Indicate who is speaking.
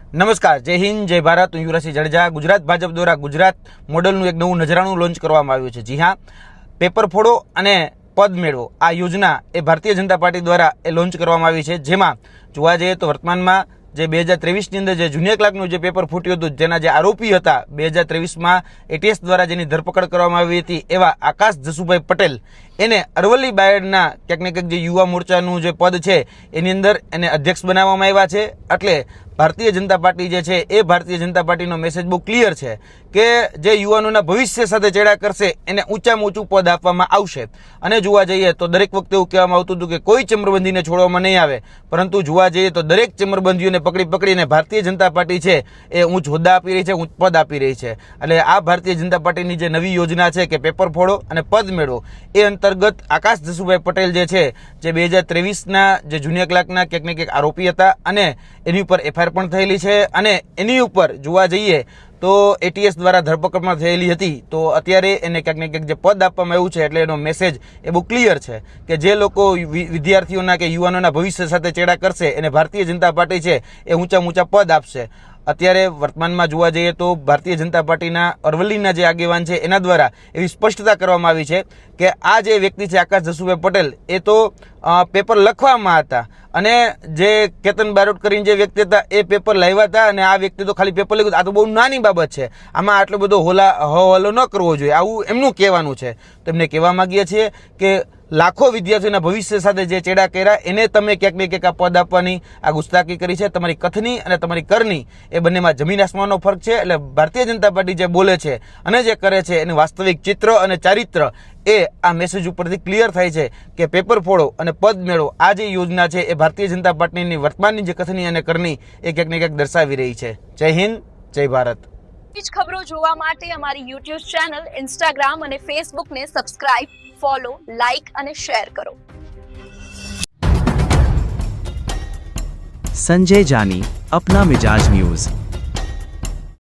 Speaker 1: નમસ્કાર, જય હિન્દ, જય ભારત. હું યુવરાજસિંહ જાડેજા. ગુજરાત ભાજપ દ્વારા ગુજરાત મોડલનું એક નવું નજરાણું લોન્ચ કરવામાં આવ્યું છે. જી હા, પેપર ફોડો અને પદ મેળવો આ યોજના એ ભારતીય જનતા પાર્ટી દ્વારા એ લોન્ચ કરવામાં આવી છે. જેમાં જોવા જઈએ તો વર્તમાનમાં જે 2023ની અંદર જે જુનિયર ક્લાર્કનું જે પેપર ફૂટ્યું હતું, જેના જે આરોપી હતા 2023માં એટીએસ દ્વારા જેની ધરપકડ કરવામાં આવી હતી, એવા આકાશ જસુભાઈ પટેલ એને અરવલ્લી બાયડના ક્યાંક ને ક્યાંક જે યુવા મોરચાનું જે પદ છે એની અંદર એને અધ્યક્ષ બનાવવામાં આવ્યા છે. એટલે ભારતીય જનતા પાર્ટી જે છે એ ભારતીય જનતા પાર્ટીનો મેસેજ બહુ ક્લિયર છે કે જે યુવાનોના ભવિષ્ય સાથે ચેડા કરશે એને ઊંચામાં ઊંચું પદ આપવામાં આવશે. અને જોવા જઈએ તો દરેક વખતે એવું કહેવામાં આવતું હતું કે કોઈ ચેમ્બરબંધીને છોડવામાં નહીં આવે, પરંતુ જોવા જઈએ તો દરેક ચેમ્બરબંધીઓને પકડીને ભારતીય જનતા પાર્ટી છે એ ઊંચ હોદ્દા આપી રહી છે, ઊંચ પદ આપી રહી છે. એટલે આ ભારતીય જનતા પાર્ટીની જે નવી યોજના છે કે પેપર ફોડો અને પદ મેળવો, એ અંતર્ગત આકાશ જસુભાઈ પટેલ જે છે, જે 2023ના જે જુનિયર ક્લાર્કના ક્યાંક ને ક્યાંક આરોપી હતા અને એની ઉપર એફઆઈઆર પણ થયેલી છે અને એની ઉપર જોવા જઈએ તો એટીએસ દ્વારા ધરપકડમાં થયેલી હતી. તો અત્યારે એને ક્યાંક ને ક્યાંક જે પદ આપવામાં આવ્યું છે એટલે એનો મેસેજ એ બહુ ક્લિયર છે કે જે લોકો વિદ્યાર્થીઓના કે યુવાનોના ભવિષ્ય સાથે ચેડા કરશે એને ભારતીય જનતા પાર્ટી છે એ ઊંચા પદ આપશે. અત્યારે વર્તમાનમાં જોવા જઈએ તો ભારતીય જનતા પાર્ટીના અરવલ્લીના જે આગેવાન છે એના દ્વારા એવી સ્પષ્ટતા કરવામાં આવી છે કે આ જે વ્યક્તિ છે આકાશ જસુભાઈ પટેલ, એ તો પેપર લખવામાં હતા અને જે કેતન બારોટ કરીને જે વ્યક્તિ હતા એ પેપર લાવ્યા હતા અને આ વ્યક્તિ તો ખાલી પેપર લખ્યું. આ તો બહુ નાની બાબત છે, આમાં આટલો બધો હવાલો ન કરવો જોઈએ, આવું એમનું કહેવાનું છે. તો એમને કહેવા માંગીએ છીએ કે લાખો વિદ્યાર્થીઓના ભવિષ્ય સાથે જે ચેડા કર્યા એને તમે ક્યાંક ને ક્યાંક આ પદ આપવાની આ ગુસ્તાખી કરી છે. તમારી કથની અને તમારી કરની એ બંનેમાં જમીન આસમાનનો ફરક છે. એટલે ભારતીય જનતા પાર્ટી જે બોલે છે અને જે કરે છે એનું વાસ્તવિક ચિત્ર અને ચારિત્ર એ આ મેસેજ ઉપરથી ક્લિયર થાય છે કે પેપર ફોડો અને પદ મેળવો આ જે યોજના છે એ ભારતીય જનતા પાર્ટીની વર્તમાનની જે કથની અને કરની એ ક્યાંક ને ક્યાંક દર્શાવી રહી છે. જય હિન્દ, જય ભારત.
Speaker 2: ખબરો જોવા માટે અમારી યુટ્યુબ ચેનલ, ઇન્સ્ટાગ્રામ અને ફેસબુકને સબસ્ક્રાઇબ, ફોલો, લાઇક અને શેર કરો.
Speaker 3: संजय जानी, अपना मिजाज न्यूज।